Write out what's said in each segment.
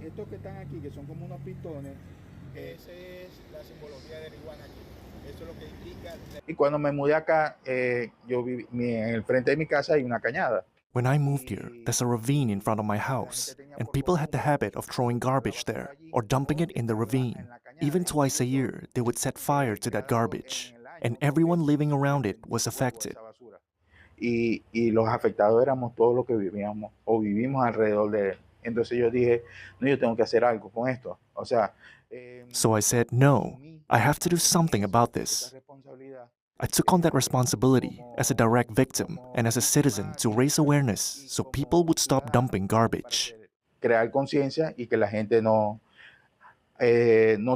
Estos que están aquí, que son como unos pistones, Esa es la simbología de la iguana aquí. Eso es lo que indica. y cuando me mudé acá, en el frente de mi casa hay una cañada. When I moved here, there's a ravine in front of my house, and people had the habit of throwing garbage there or dumping it in the ravine. Even twice a year, they would set fire to that garbage, and everyone living around it was affected. Y los afectados éramos todos los que vivíamos o vivimos alrededor de él. Entonces yo dije, no, yo tengo que hacer algo con esto. O sea, So I said, no, I have to do something about this. I took on that responsibility as a direct victim and as a citizen to raise awareness so people would stop dumping garbage. Crear conciencia y que la gente no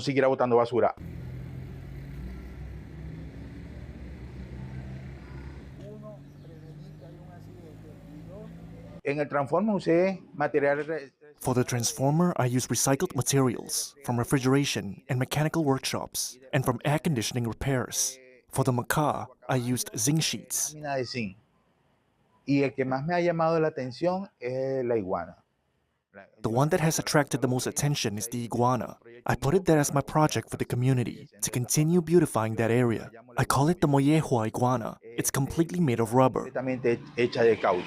siguiera botando basura. En el transformo usé materiales. For the transformer, I used recycled materials from refrigeration and mechanical workshops and from air conditioning repairs. For the macaw, I used zinc sheets. De zinc. Y el que más me ha llamado la atención es la iguana. The one that has attracted the most attention is the iguana. I put it there as my project for the community to continue beautifying that area. I call it the Mollejua iguana. It's completely made of rubber. Completamente hecha de caucho.